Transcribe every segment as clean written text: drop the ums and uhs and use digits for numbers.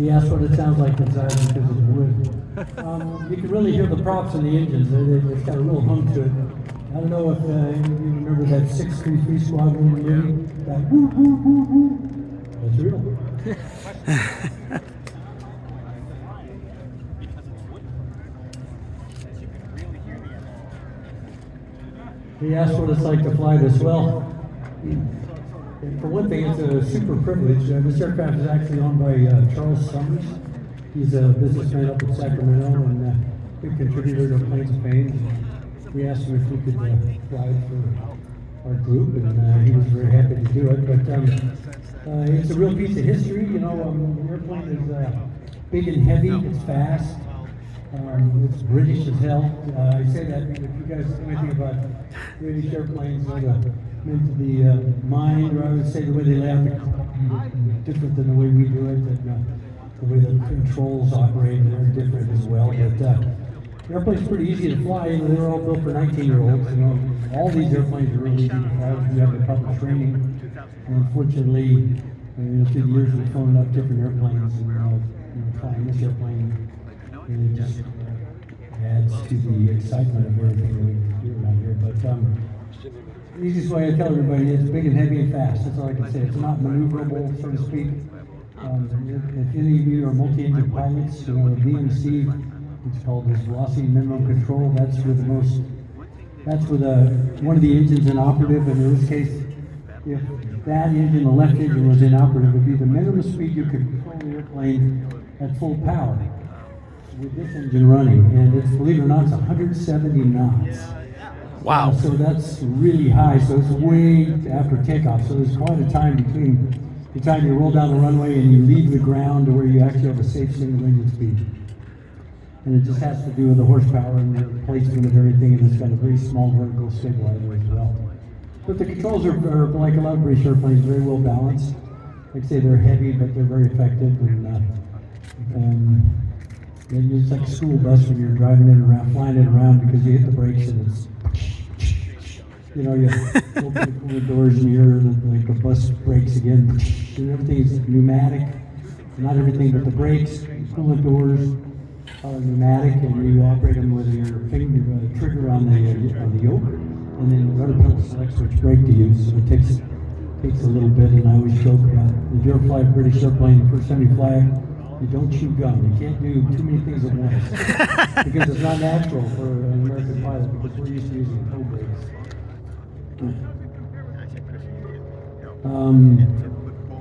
He asked what it sounds like inside because it's wood. You can really hear the props in the engines. It's got a real hum to it. I don't know if any of you remember that 633 Squadron movie? That woo, woo, woo, woo. That's real. He asked what it's like to fly this. Well, for one thing, it's a super privilege. This aircraft is actually owned by Charles Summers. He's a businessman up in Sacramento and a big contributor to Planes of Fame. We asked him if we could fly it for our group, and he was very happy to do it. But it's a real piece of history. You know, the airplane is big and heavy. It's fast. It's British as hell. I say that because if you guys know anything about British airplanes, into the mind, or I would say the way they lay out the different than the way we do it, that, the way the controls operate, they're different as well. But the airplane's pretty easy to fly. You know, they were all built for 19-year-olds. You know, all these airplanes are really easy to fly if you have the proper training. And unfortunately, through the years we've flown enough different airplanes, and flying this airplane, and it just adds to the excitement of everything that we do around here. But the easiest way I tell everybody is big and heavy and fast. That's all I can say. It's not maneuverable, so to speak. If any of you are multi-engine pilots, me and Steve, it's called this velocity minimum control. That's with one of the engines inoperative. And in this case, if that engine, the left engine, was inoperative, it would be the minimum speed you could control the airplane at full power with this engine running. And it's, believe it or not, it's 170 knots. Wow. So that's really high. So it's way after takeoff. So there's quite a time between the time you roll down the runway and you leave the ground to where you actually have a safe single engine speed. And it just has to do with the horsepower and the placement of everything, and it's got a very small vertical stabilizer as well. But the controls are like a lot of British airplanes, very well balanced. Like I say, they're heavy, but they're very effective. And it's like a school bus when you're driving it around, flying it around, because you hit the brakes and it's, you open the cooler doors and you're like the bus brakes again. And everything is pneumatic. Not everything, but the brakes, cooler doors are pneumatic, and you operate them with your finger trigger on the yoke, and then the rudder pedal selects which brake to use. So it takes a little bit, and I always joke about if you ever fly a British airplane, the first time you fly it, you don't chew gum. You can't do too many things at once because it's not natural for an American pilot, because we're used to using toe brakes.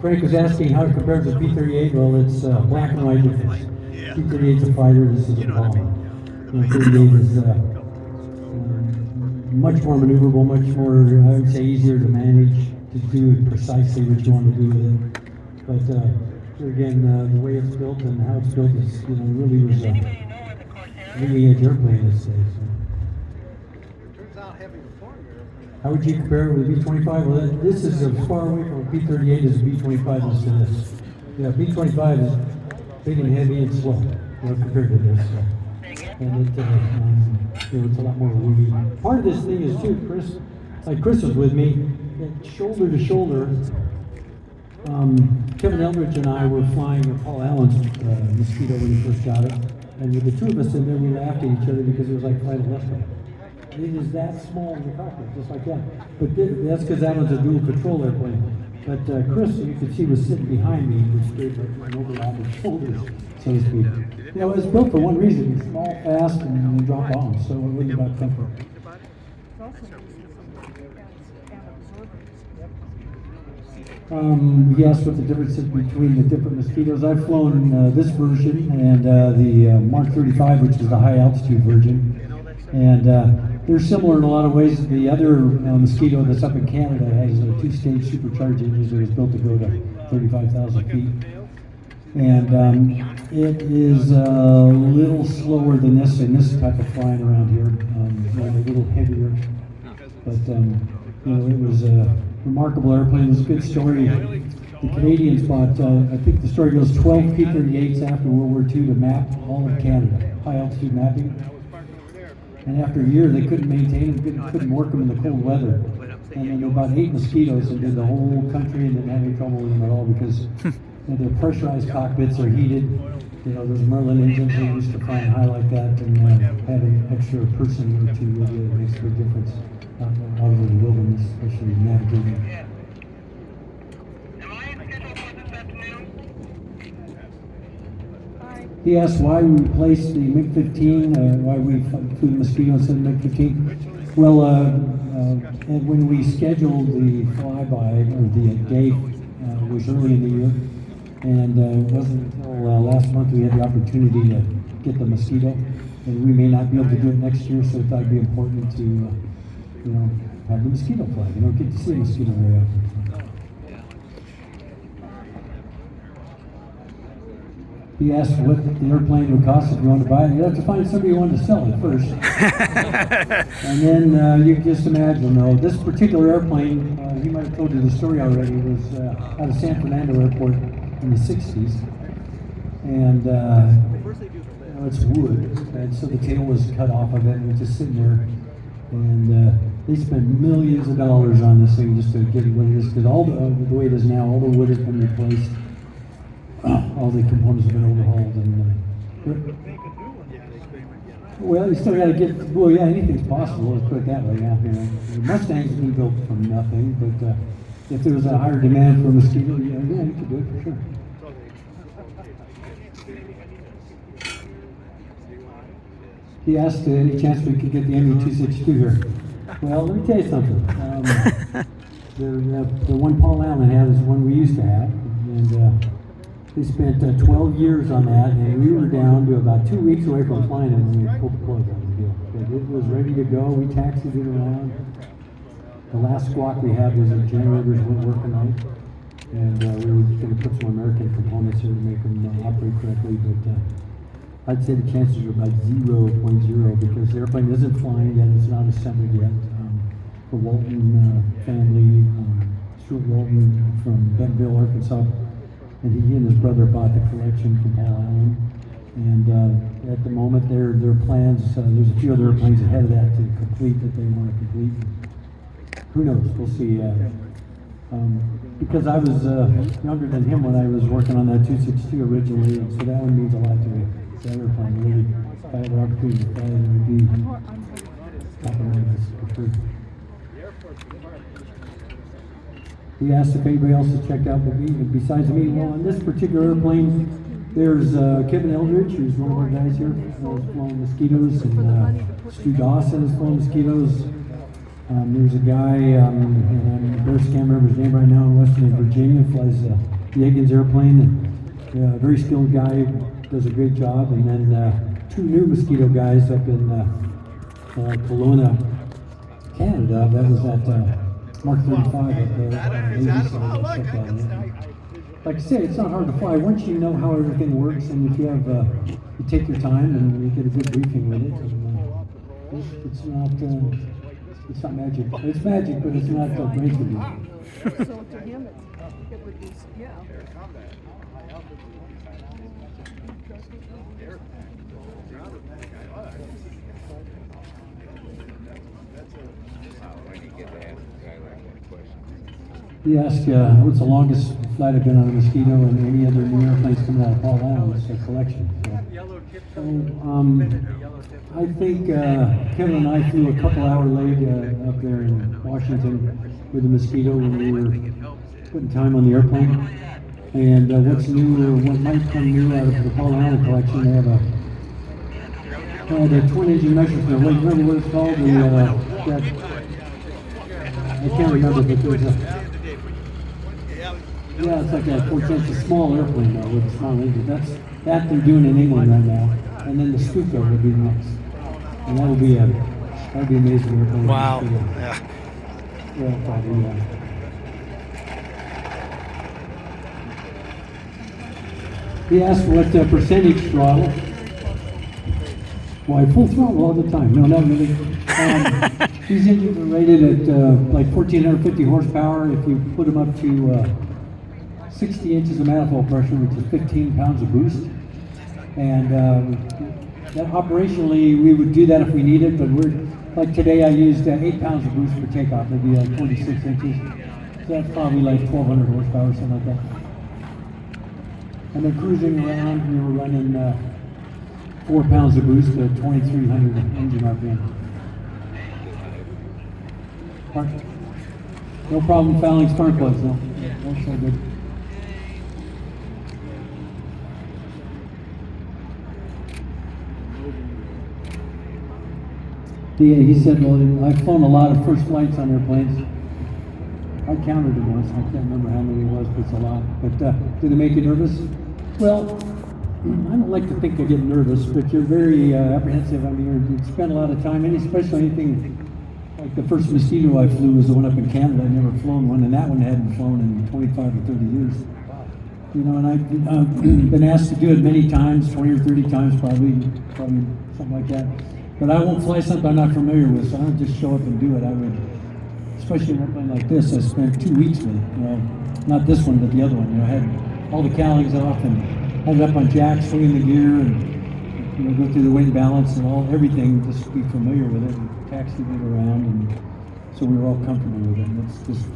Frank was asking how it compares to P-38. Well, it's black and white difference. P-38 is a fighter, this is a bomber. P-38 is much more maneuverable, much more, I would say, easier to manage, to do precisely what you want to do with it. But again, the way it's built and how it's built is, really was a leading edge airplane, let's say. How would you compare it with a B-25? Well, this is as far away from a B-38 as a B-25 is to this. Yeah, B-25 is big and heavy and slow, compared to this. And it's a lot more roomy. Part of this thing is too, Chris was with me, shoulder to shoulder. Kevin Eldridge and I were flying Paul Allen's Mosquito when he first got it. And with the two of us in there, we laughed at each other because it was like flying a Leicester. It is that small in the cockpit, just like that. But that's because that one's a dual control airplane. But Chris, you could see, was sitting behind me, which gave an overlap of shoulders, so to speak. It was built for one reason: it's small, fast, and drop bombs. So it wasn't about comfort. He asked what the difference is between the different Mosquitoes. I've flown this version and the Mark 35, which is the high altitude version. And they're similar in a lot of ways. The other Mosquito that's up in Canada has a two-stage supercharged engine that was built to go to 35,000 feet. And it is a little slower than this in this type of flying around here, a little heavier. But it was a remarkable airplane. It was a good story. The Canadians bought, I think the story goes, 12 P-38s after World War II to map all of Canada, high altitude mapping. And after a year, they couldn't maintain them, couldn't work them in the cold weather. And then they bought 8 Mosquitoes and did the whole country and didn't have any trouble with them at all because the pressurized cockpits are heated. You know, those Merlin engines, we used to try and highlight that, and having an extra person or two with you makes a big difference out over the wilderness, especially navigating. He asked why we replaced the MiG-15, why we flew the Mosquito instead of MiG-15. Well, and when we scheduled the flyby, or the day, was early in the year, and it wasn't until last month we had the opportunity to get the Mosquito, and we may not be able to do it next year, so I thought it'd be important to, you know, have the Mosquito fly. You don't get to see a Mosquito very often. He asked what the airplane would cost if you wanted to buy it. You have to find somebody who wanted to sell it first. And then you can just imagine, though, this particular airplane, he might have told you the story already, was out of San Fernando Airport in the 60s. And you know, it's wood, and so the tail was cut off of it, and it was just sitting there. And they spent millions of dollars on this thing just to get it what it is, because all the way it is now, all the wood has been replaced. All the components have been overhauled, and well, you still got to get. Well, yeah, anything's possible. Let's put it that way. Yeah, you know, the Mustang's been built from nothing, but if there was a higher demand for a Mosquito, yeah, you could do it for sure. He asked any chance we could get the ME-262 here. Well, let me tell you something. The one Paul Allen had is one we used to have, and. We spent 12 years on that, and we were down to about 2 weeks away from flying it when we pulled the plug on the deal. But it was ready to go. We taxied it around. The last squawk we had was the generators weren't working right, and we were going to put some American components here to make them operate correctly. But I'd say the chances are about 0.0 because the airplane isn't flying yet. It's not assembled yet. The Walton family, Stuart Walton from Bentonville, Arkansas. And he and his brother bought the collection from Paul Allen. And at the moment, their plans, there's a few other airplanes ahead of that to complete that they want to complete. Who knows? We'll see. Because I was younger than him when I was working on that 262 originally, and so that one means a lot to me. That airplane really, if I had the opportunity to fly it, it would be top of my list for sure. He asked if anybody else has checked out the V besides me. Well, on this particular airplane, there's Kevin Eldridge, who's one of our guys here, who's flown Mosquitoes, and Stu Dawson has flown Mosquitoes. There's a guy, and I'm embarrassed, can't remember his name right now, in Western Virginia, flies the Higgins airplane. And, very skilled guy, does a great job. And then 2 new Mosquito guys up in Kelowna, Canada. That was at Mark 35 up there. Like I say, it's not hard to fly. Once you know how everything works, and if you have, you take your time and you get a good briefing with it. And, it's not magic. It's magic, but it's not brain to So to him, it would be, yeah. He asked, what's the longest flight I've been on a Mosquito and any other new airplanes coming out of Paul Allen's collection. So I think Kevin and I flew a couple-hour leg up there in Washington with the Mosquito when we were putting time on the airplane. And what's new, or what might come new out of the Paul Allen collection, they have the twin-engine measure for the leg. Remember what it's called? I can't remember, but there's a... Yeah, it's like a 410, a small airplane though, with a small engine. That they're doing in England right now. And then the Stuka would be next. And that'll be amazing airplane. Wow. Yeah. Yeah, probably, yeah. He asked what percentage throttle. Why, full throttle all the time. No, not really. These engines are rated at like 1,450 horsepower. If you put them up to 60 inches of manifold pressure, which is 15 pounds of boost. And that operationally, we would do that if we needed, but like today I used 8 pounds of boost for takeoff. It'd be like 26 inches. So that's probably like 1,200 horsepower or something like that. And then cruising around, we were running 4 pounds of boost at 2,300 engine RPM. No problem fouling spark plugs, no. That's so good. Yeah, he said, well, I've flown a lot of first flights on airplanes. I counted it once. I can't remember how many it was, but it's a lot. But did it make you nervous? Well, I don't like to think I get nervous, but you're very apprehensive. I mean, you spend a lot of time, and especially anything like the first Mosquito I flew was the one up in Canada. I'd never flown one, and that one hadn't flown in 25 or 30 years. You know, and I've been asked to do it many times, 20 or 30 times probably something like that. But I won't fly something I'm not familiar with, so I don't just show up and do it. I would, especially in an airplane like this, I spent 2 weeks with it. You know, not this one, but the other one. You know, I had all the cowlings off and had it up on jacks, swinging the gear, and you know, go through the wind balance and everything, just to be familiar with it, and taxied it around, and so we were all comfortable with it. And it's just,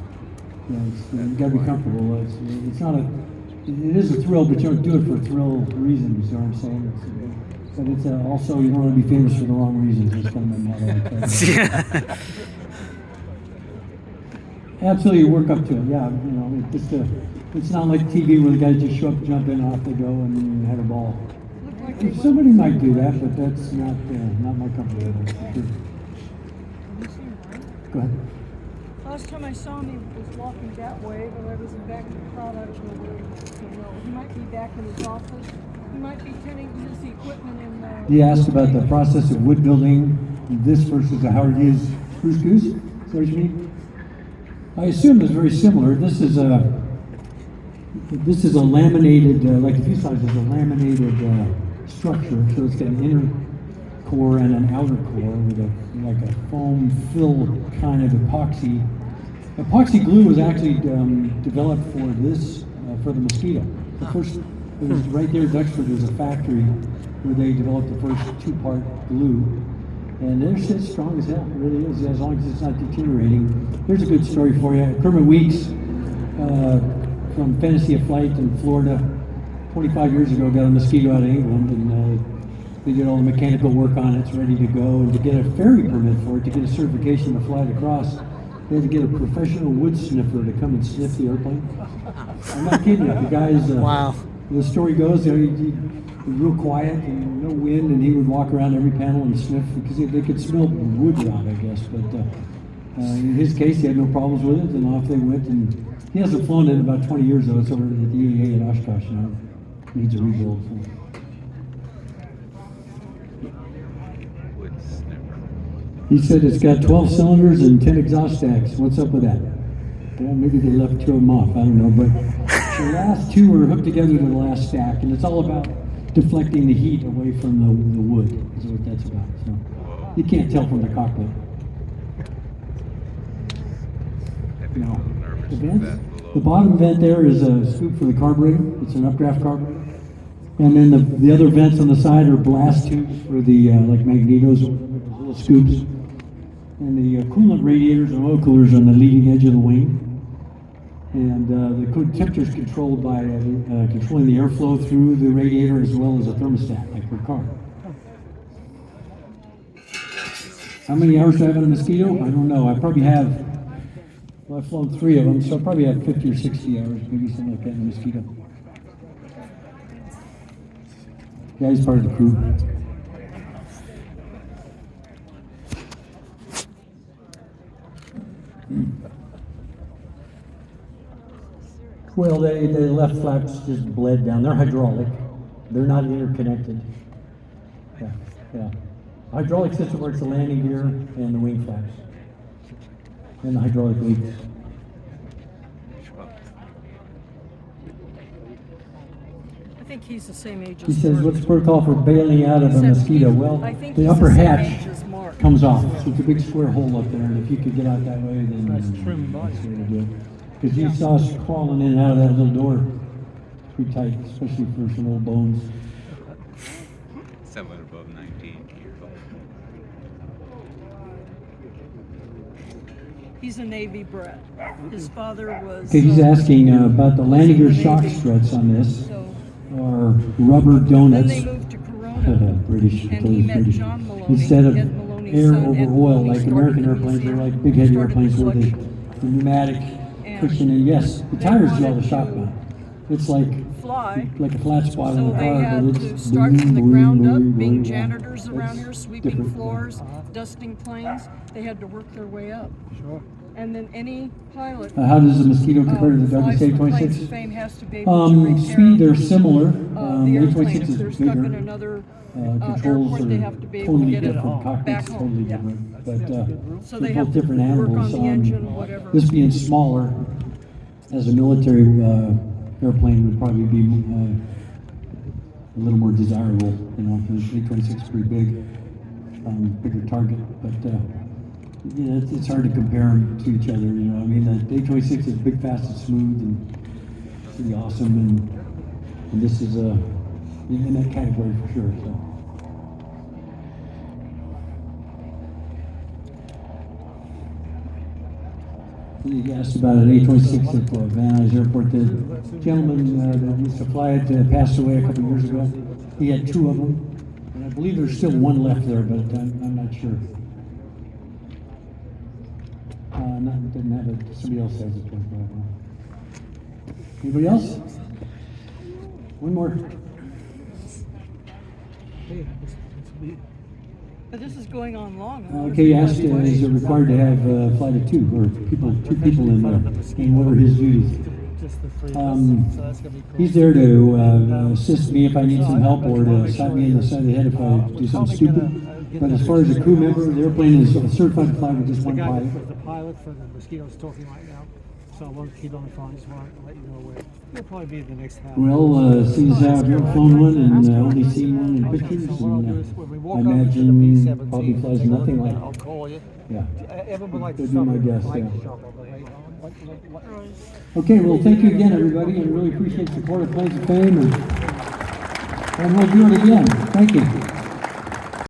you know, you got to be comfortable. It's not a, it is a thrill, but you don't do it for a thrill reason. You see what I'm saying? But it's also, you don't want to be famous for the wrong reasons. It's kind of my motto. Absolutely, work up to it. Yeah, you know, it's not like TV where the guys just show up, jump in, off they go, and then have a ball. Like somebody might do that, but that's not my company. Sure. Go ahead. Last time I saw him, he was walking that way, but I was back in the crowd. I don't know where he was. He might be back in his office. He might be tending to use the equipment in the... He asked about the process of wood building, this versus a Howard Hughes spruce goose. Is that what you mean? I assume it's very similar. This is a laminated, like the fuselage is a laminated structure. So it's got an inner core and an outer core with like a foam fill kind of epoxy. Epoxy glue was actually developed for this, for the Mosquito. The first, it was right there at Duxford. There's a factory where they developed the first 2-part glue. And it's strong as hell, it really is, as long as it's not deteriorating. Here's a good story for you. Kermit Weeks from Fantasy of Flight in Florida, 25 years ago, got a Mosquito out of England, and they did all the mechanical work on it. It's ready to go. And to get a ferry permit for it, to get a certification to fly it across, they had to get a professional wood sniffer to come and sniff the airplane. I'm not kidding you. The guys, wow. The story goes, he was real quiet and no wind, and he would walk around every panel and sniff because they could smell wood rot, I guess. But in his case, he had no problems with it, and off they went. And he hasn't flown in about 20 years, though. It's over at the EAA at Oshkosh now. Needs a rebuild. So. He said it's got 12 cylinders and 10 exhaust stacks. What's up with that? Well, maybe they left 2 of them off. I don't know, but the last 2 are hooked together to the last stack, and it's all about deflecting the heat away from the wood. Is what that's about. So you can't tell from the cockpit. No. The vents. The bottom vent there is a scoop for the carburetor. It's an updraft carburetor. And then the other vents on the side are blast tubes for the like magnetos, little scoops. And the coolant radiators and oil coolers on the leading edge of the wing. And the temperature is controlled by controlling the airflow through the radiator as well as a thermostat, like for a car. How many hours do I have on a Mosquito? I don't know. I probably have, well, I've flown 3 of them, so I probably have 50 or 60 hours, maybe something like that in a Mosquito. Yeah, he's part of the crew. Well, the left flaps just bled down. They're hydraulic. They're not interconnected. Yeah. Hydraulic system works the landing gear and the wing flaps. And the hydraulic leaks. I think he's the same age as He says, Mark. what's the protocol for bailing out of a Mosquito? Well, I think the he's upper the same hatch age as Mark. comes off. So it's a big square hole up there, and if you could get out that way, then Nice trim body. that's really good. Because you saw us crawling in and out of that little door. Pretty tight, especially for some old bones. 7 above 19. He's a Navy bred. His father was... Okay, he's asking about the landing gear shock struts on this. So, are rubber Then donuts. they moved to Corona. British. And he met British. John Maloney, Instead of Ed Maloney's air son, over Ed oil, Maloney like started American the airplanes, they're museum, like big heavy started the airplanes where the collection. pneumatic And cushion, and yes, the they tires do all wanted the shock to mount. It's like fly. a flat spot So on the they car, had but to it's start from the ground up, being yeah. janitors around It's here, sweeping different, yeah. floors, dusting planes. They had to work their way up. Sure. And then any pilot How does the Mosquito compare to the flies Douglas for planes of A26? fame has to be able to repair Speed, they're similar. the The airplane. A26 If is they're stuck in bigger. another Controls airport, are they have to be able to totally get it different. back Cockpit's home. totally Yeah. different. But So they're they have both to different work on animals. the engine, whatever. This being smaller, as a military airplane, would probably be a little more desirable. You know, the A26 is pretty big, bigger target, but. Yeah, it's hard to compare them to each other, you know. I mean, the A26 is big, fast, and smooth, and pretty awesome, and this is in that category for sure. So. You asked about an A26 at Van Nuys Airport. The gentleman that used to fly it passed away a couple years ago. He had 2 of them, and I believe there's still 1 left there, but I'm not sure. Didn't have it. Somebody else has it. Anybody else? One more. Hey, But this is going on long. Okay, you asked, is it required to have a flight of 2 or 2 people in there? And what are his duties? just the 3 of us, so that's gonna be cool. He's there to assist me if I need some help or to slap me in the side of the head if I do something stupid. But as far as a crew member, the airplane is certified to fly with just The 1 guy, pilot. the pilot for the Mosquito's talking right now, so I won't keep on the phone, just want to let you know where. He'll probably be the next half. Well, since I've never flown one and only seen one in pictures, So what I'll do and is when we I walk up to the imagine B-17, probably flies take a look nothing at like that, I'll call you. Yeah. Everyone would like to That'd be stop my at the guess, bike yeah. shop, but, hey, what- Okay, well, thank you again, everybody, and really appreciate the support of Planes of Fame, and we'll do it again. Thank you.